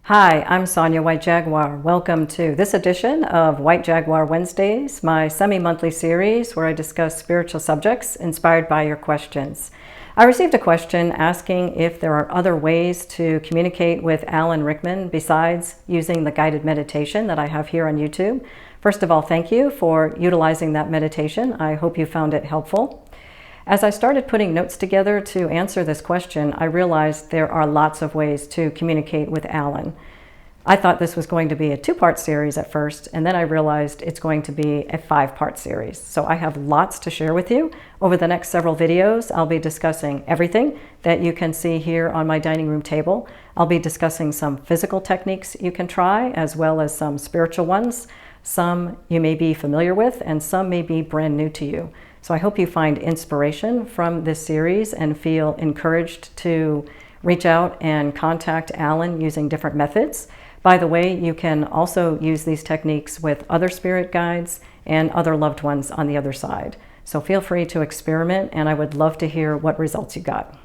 Hi, I'm Sonya White Jaguar. Welcome to this edition of White Jaguar Wednesdays, my semi-monthly series where I discuss spiritual subjects inspired by your questions. I received a question asking if there are other ways to communicate with Alan Rickman besides using the guided meditation that I have here on YouTube. First of all, thank you for utilizing that meditation. I hope you found it helpful. As I started putting notes together to answer this question, I realized there are lots of ways to communicate with Alan. I thought this was going to be a two-part series at first, and then I realized it's going to be a five-part series. So I have lots to share with you. Over the next several videos, I'll be discussing everything that you can see here on my dining room table. I'll be discussing some physical techniques you can try, as well as some spiritual ones. Some you may be familiar with, and some may be brand new to you. So I hope you find inspiration from this series and feel encouraged to reach out and contact Alan using different methods. By the way, you can also use these techniques with other spirit guides and other loved ones on the other side. So feel free to experiment, and I would love to hear what results you got.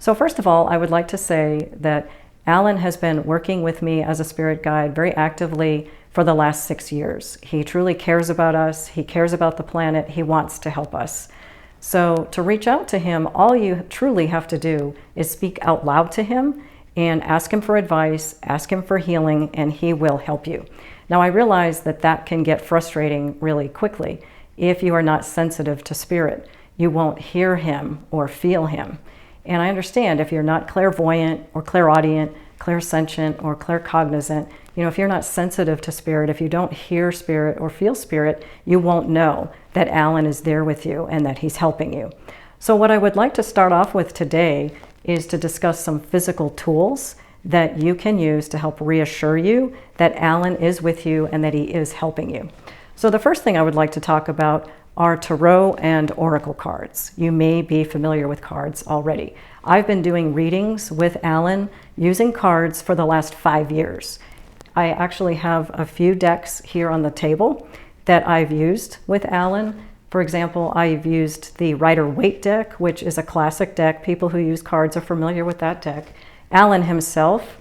So first of all, I would like to say that Alan has been working with me as a spirit guide very actively for the last 6 years. He truly cares about us. He cares about the planet. He wants to help us. So to reach out to him, all you truly have to do is speak out loud to him and ask him for advice, ask him for healing, and he will help you. Now, I realize that that can get frustrating really quickly. If you are not sensitive to spirit, you won't hear him or feel him. And I understand if you're not clairvoyant or clairaudient, clairsentient or claircognizant, if you're not sensitive to spirit, if you don't hear spirit or feel spirit, you won't know that Alan is there with you and that he's helping you. So what I would like to start off with today is to discuss some physical tools that you can use to help reassure you that Alan is with you and that he is helping you. So the first thing I would like to talk about are tarot and oracle cards. You may be familiar with cards already. I've been doing readings with Alan using cards for the last 5 years. I actually have a few decks here on the table that I've used with Alan. For example, I've used the Rider-Waite deck, which is a classic deck. People who use cards are familiar with that deck. Alan himself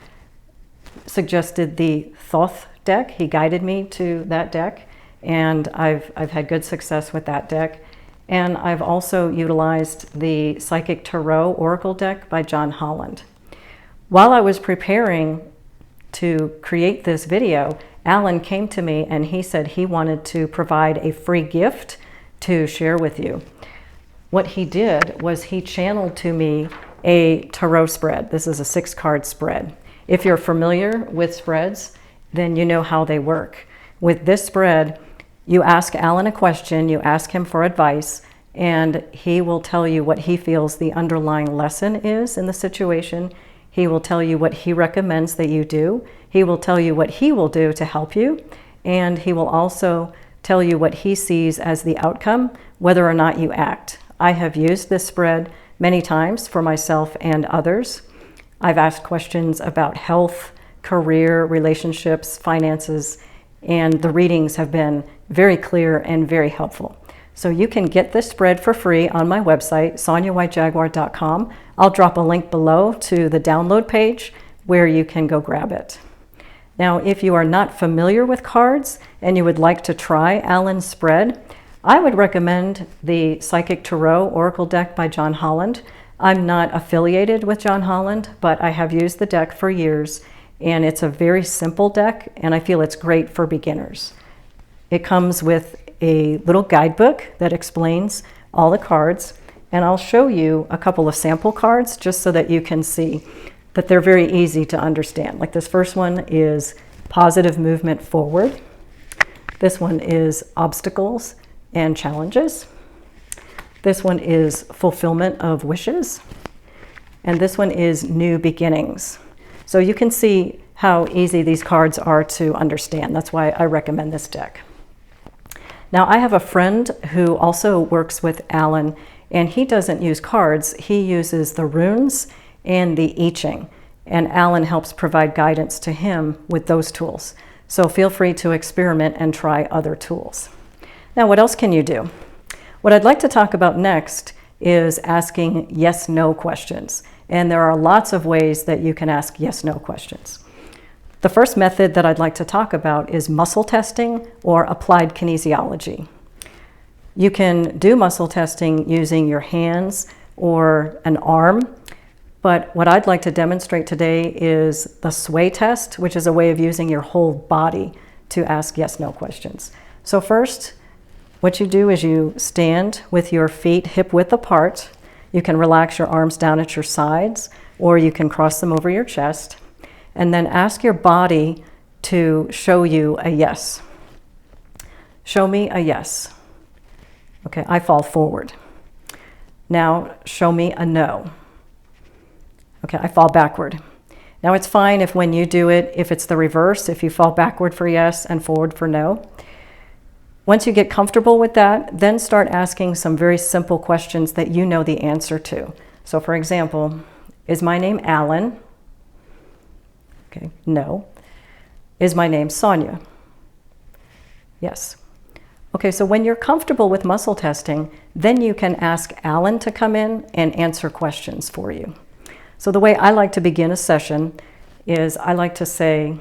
suggested the Thoth deck. He guided me to that deck, and I've had good success with that deck. And I've also utilized the Psychic Tarot Oracle deck by John Holland. While I was preparing to create this video, Alan came to me and he said he wanted to provide a free gift to share with you. What he did was he channeled to me a tarot spread. This is a 6-card spread. If you're familiar with spreads, then you know how they work. With this spread, you ask Alan a question, you ask him for advice, and he will tell you what he feels the underlying lesson is in the situation. He will tell you what he recommends that you do. He will tell you what he will do to help you. And he will also tell you what he sees as the outcome, whether or not you act. I have used this spread many times for myself and others. I've asked questions about health, career, relationships, finances, and the readings have been very clear and very helpful. So you can get this spread for free on my website, SONYA'S.com. I'll drop a link below to the download page where you can go grab it. Now, if you are not familiar with cards and you would like to try Alan's spread, I would recommend the Psychic Tarot Oracle deck by John Holland. I'm not affiliated with John Holland, but I have used the deck for years, and it's a very simple deck, and I feel it's great for beginners. It comes with a little guidebook that explains all the cards, and I'll show you a couple of sample cards just so that you can see that they're very easy to understand. Like this first one is positive movement forward. This one is obstacles and challenges. This one is fulfillment of wishes. And this one is new beginnings. So you can see how easy these cards are to understand. That's why I recommend this deck. Now, I have a friend who also works with Alan, and he doesn't use cards. He uses the runes and the I Ching, and Alan helps provide guidance to him with those tools. So feel free to experiment and try other tools. Now, what else can you do? What I'd like to talk about next is asking yes/no questions. And there are lots of ways that you can ask yes/no questions. The first method that I'd like to talk about is muscle testing or applied kinesiology. You can do muscle testing using your hands or an arm, but what I'd like to demonstrate today is the sway test, which is a way of using your whole body to ask yes/no questions. So first, what you do is you stand with your feet hip-width apart. You can relax your arms down at your sides, or you can cross them over your chest, and then ask your body to show you a yes. Show me a yes. Okay, I fall forward. Now show me a no. Okay, I fall backward. Now it's fine if when you do it, if it's the reverse, if you fall backward for yes and forward for no. Once you get comfortable with that, then start asking some very simple questions that you know the answer to. So for example, is my name Alan? Okay, no. Is my name Sonia? Yes. Okay, so when you're comfortable with muscle testing, then you can ask Alan to come in and answer questions for you. So the way I like to begin a session is I like to say,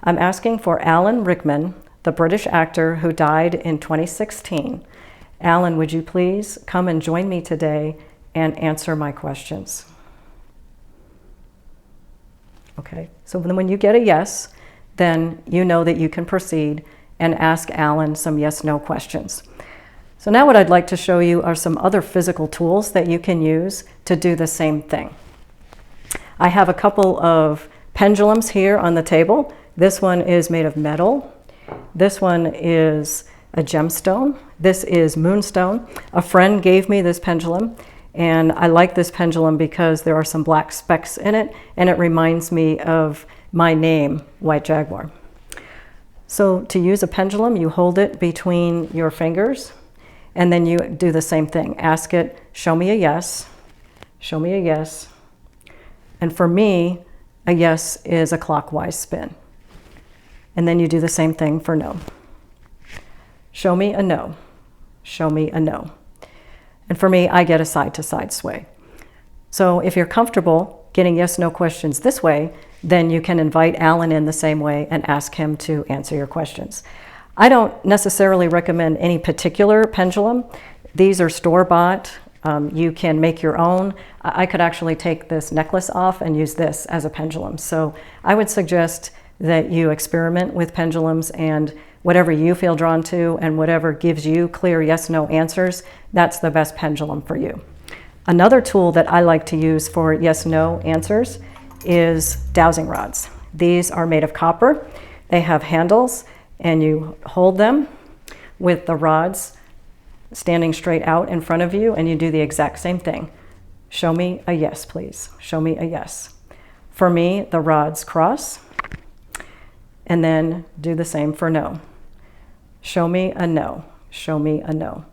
I'm asking for Alan Rickman, the British actor who died in 2016. Alan, would you please come and join me today and answer my questions? Okay, so when you get a yes, then you know that you can proceed and ask Alan some yes/no questions. So now what I'd like to show you are some other physical tools that you can use to do the same thing. I have a couple of pendulums here on the table. This one is made of metal. This one is a gemstone. This is moonstone. A friend gave me this pendulum, and I like this pendulum because there are some black specks in it, and it reminds me of my name, White Jaguar. So to use a pendulum, you hold it between your fingers, and then you do the same thing. Ask it, show me a yes, show me a yes. And for me, a yes is a clockwise spin. And then you do the same thing for no. Show me a no, show me a no. And for me, I get a side-to-side sway. So if you're comfortable getting yes/no questions this way, then you can invite Alan in the same way and ask him to answer your questions. I don't necessarily recommend any particular pendulum. These are store-bought. You can make your own. I could actually take this necklace off and use this as a pendulum. So I would suggest that you experiment with pendulums, and whatever you feel drawn to and whatever gives you clear yes/no answers, that's the best pendulum for you. Another tool that I like to use for yes/no answers is dowsing rods. These are made of copper. They have handles, and you hold them with the rods standing straight out in front of you, and you do the exact same thing. Show me a yes, please. Show me a yes. For me, the rods cross, and then do the same for no. Show me a no. Show me a no.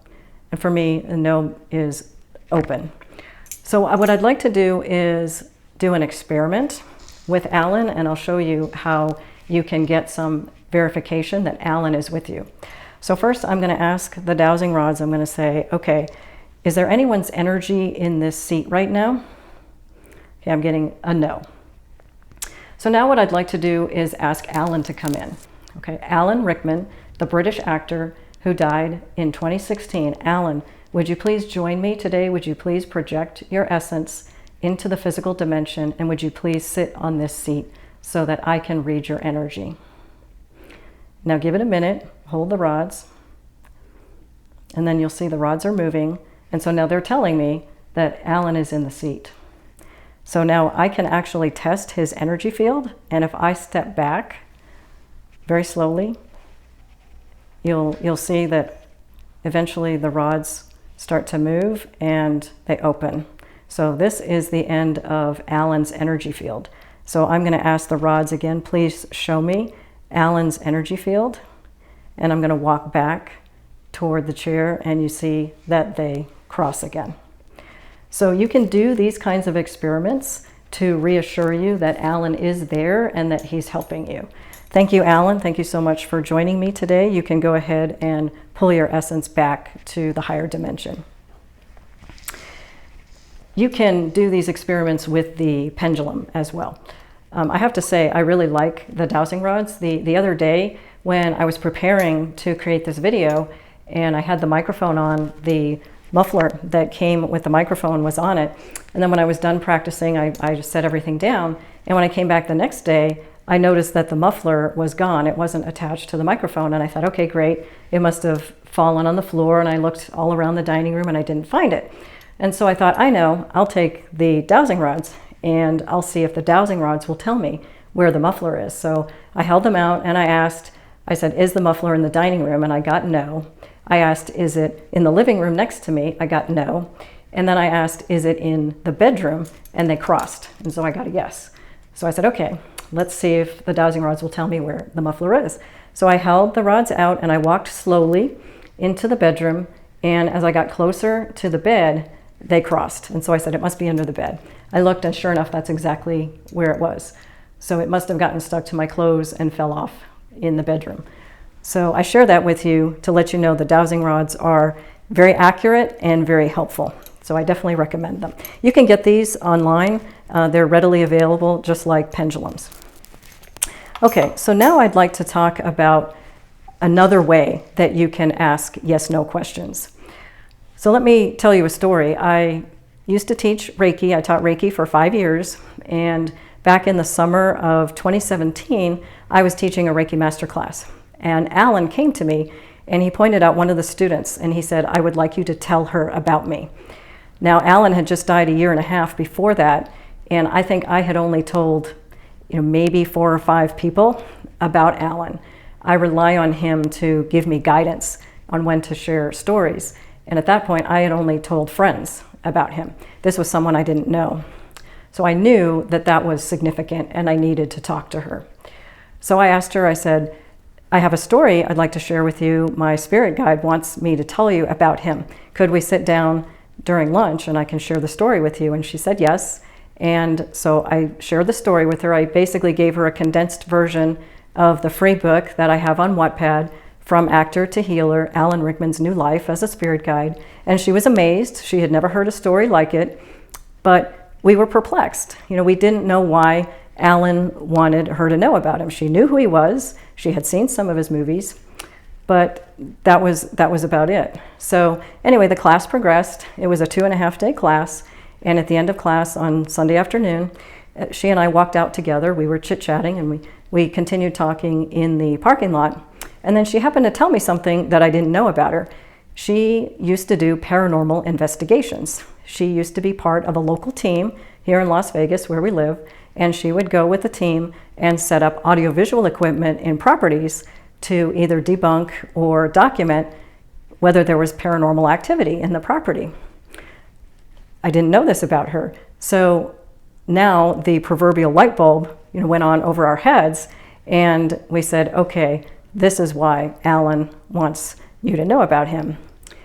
And for me, a no is open. So what I'd like to do is do an experiment with Alan, and I'll show you how you can get some verification that Alan is with you. So first I'm going to ask the dowsing rods, I'm going to say, okay, is there anyone's energy in this seat right now? Okay, I'm getting a no. So now what I'd like to do is ask Alan to come in. Okay, Alan Rickman, the British actor who died in 2016. Alan, would you please join me today? Would you please project your essence into the physical dimension, and would you please sit on this seat so that I can read your energy? Now give it a minute, hold the rods, and then you'll see the rods are moving, and so now they're telling me that Alan is in the seat. So now I can actually test his energy field, and if I step back very slowly, you'll see that eventually the rods start to move and they open. So this is the end of Alan's energy field. So I'm going to ask the rods again, please show me Alan's energy field, and I'm going to walk back toward the chair, and you see that they cross again. So you can do these kinds of experiments to reassure you that Alan is there and that he's helping you. Thank you, Alan. Thank you so much for joining me today. You can go ahead and pull your essence back to the higher dimension. You can do these experiments with the pendulum as well. I have to say, I really like the dowsing rods. The other day when I was preparing to create this video and I had the microphone on, the muffler that came with the microphone was on it. And then when I was done practicing, I just set everything down. And when I came back the next day, I noticed that the muffler was gone. It wasn't attached to the microphone. And I thought, okay, great. It must have fallen on the floor. And I looked all around the dining room and I didn't find it. And so I thought, I know, I'll take the dowsing rods and I'll see if the dowsing rods will tell me where the muffler is. So I held them out and I said, is the muffler in the dining room? And I got no. I asked, is it in the living room next to me? I got no. And then I asked, is it in the bedroom? And they crossed. And so I got a yes. So I said, okay, let's see if the dowsing rods will tell me where the muffler is. So I held the rods out and I walked slowly into the bedroom. And as I got closer to the bed, they crossed. And so I said, it must be under the bed. I looked and sure enough, that's exactly where it was. So it must have gotten stuck to my clothes and fell off in the bedroom. So I share that with you to let you know the dowsing rods are very accurate and very helpful. So I definitely recommend them. You can get these online. They're readily available, just like pendulums. Okay, so now I'd like to talk about another way that you can ask yes/no questions. So let me tell you a story. I used to teach Reiki. I taught Reiki for 5 years. And back in the summer of 2017, I was teaching a Reiki masterclass. And Alan came to me and he pointed out one of the students and he said, I would like you to tell her about me. Now, Alan had just died a year and a half before that. And I think I had only told, maybe 4 or 5 people about Alan. I rely on him to give me guidance on when to share stories. And at that point, I had only told friends about him. This was someone I didn't know. So I knew that that was significant and I needed to talk to her. So I asked her, I said, I have a story I'd like to share with you. My spirit guide wants me to tell you about him. Could we sit down during lunch and I can share the story with you? And she said yes. And so I shared the story with her. I basically gave her a condensed version of the free book that I have on Wattpad, From Actor to Healer, Alan Rickman's New Life as a Spirit Guide. And she was amazed. She had never heard a story like it, but we were perplexed. We didn't know why Alan wanted her to know about him. She knew who he was. She had seen some of his movies, but that was about it. So anyway, the class progressed. It was a 2.5-day class. And at the end of class on Sunday afternoon, she and I walked out together. We were chit-chatting and we continued talking in the parking lot. And then she happened to tell me something that I didn't know about her. She used to do paranormal investigations. She used to be part of a local team here in Las Vegas where we live. And she would go with the team and set up audiovisual equipment in properties to either debunk or document whether there was paranormal activity in the property. I didn't know this about her. So now the proverbial light bulb, went on over our heads and we said, okay, this is why Alan wants you to know about him.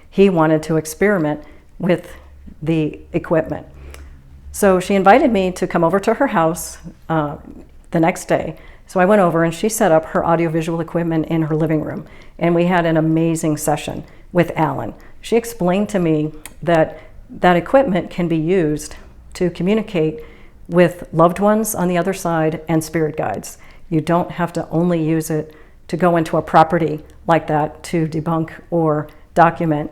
He wanted to experiment with the equipment. So she invited me to come over to her house the next day. So I went over and she set up her audiovisual equipment in her living room. And we had an amazing session with Alan. She explained to me that equipment can be used to communicate with loved ones on the other side and spirit guides. You don't have to only use it to go into a property like that to debunk or document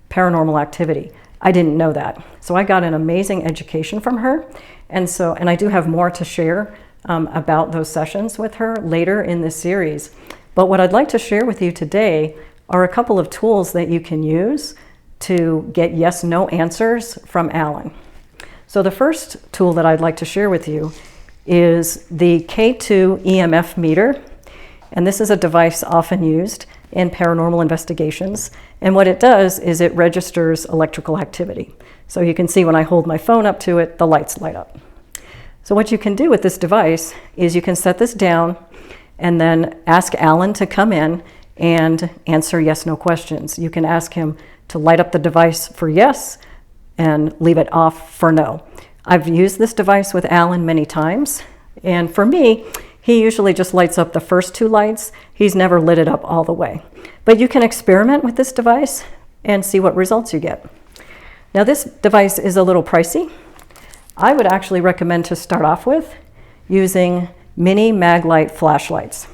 paranormal activity. I didn't know that. So I got an amazing education from her. And I do have more to share about those sessions with her later in this series. But what I'd like to share with you today are a couple of tools that you can use to get yes/no answers from Alan. So the first tool that I'd like to share with you is the K2 EMF meter. And this is a device often used in paranormal investigations. And what it does is it registers electrical activity. So you can see when I hold my phone up to it, the lights light up. So what you can do with this device is you can set this down and then ask Alan to come in and answer yes/no questions. You can ask him to light up the device for yes and leave it off for no. I've used this device with Alan many times. And for me, he usually just lights up the first 2 lights. He's never lit it up all the way. But you can experiment with this device and see what results you get. Now this device is a little pricey. I would actually recommend to start off with using mini Maglite flashlights.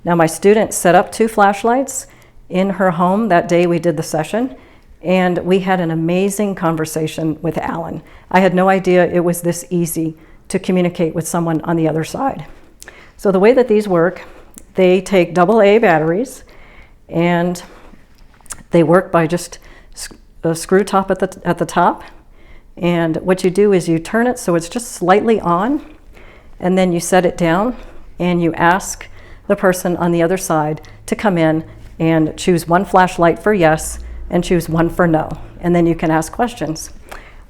Now my student set up 2 flashlights in her home that day we did the session, and we had an amazing conversation with Alan. I had no idea it was this easy to communicate with someone on the other side. So the way that these work, they take AA batteries, and they work by just a screw top at the top. And what you do is you turn it so it's just slightly on, and then you set it down, and you ask the person on the other side to come in and choose 1 flashlight for yes and choose 1 for no. And then you can ask questions.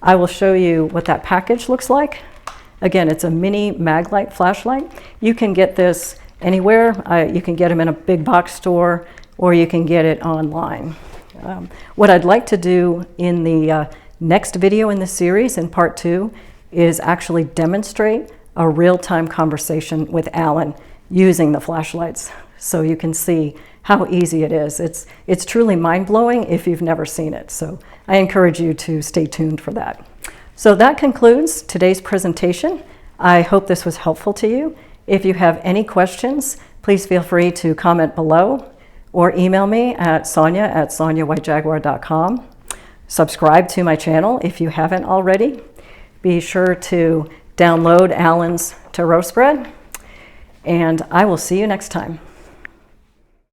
I will show you what that package looks like. Again, it's a mini Maglite flashlight. You can get this anywhere. You can get them in a big box store, or you can get it online. What I'd like to do in the next video in this series, in part 2, is actually demonstrate a real-time conversation with Alan using the flashlights, so you can see how easy it is. It's truly mind-blowing if you've never seen it, so I encourage you to stay tuned for that. So that concludes today's presentation. I hope this was helpful to you. If you have any questions, please feel free to comment below or email me at sonya@sonyawhitejaguar.com. Subscribe to my channel if you haven't already. Be sure to download Alan's tarot spread, and I will see you next time.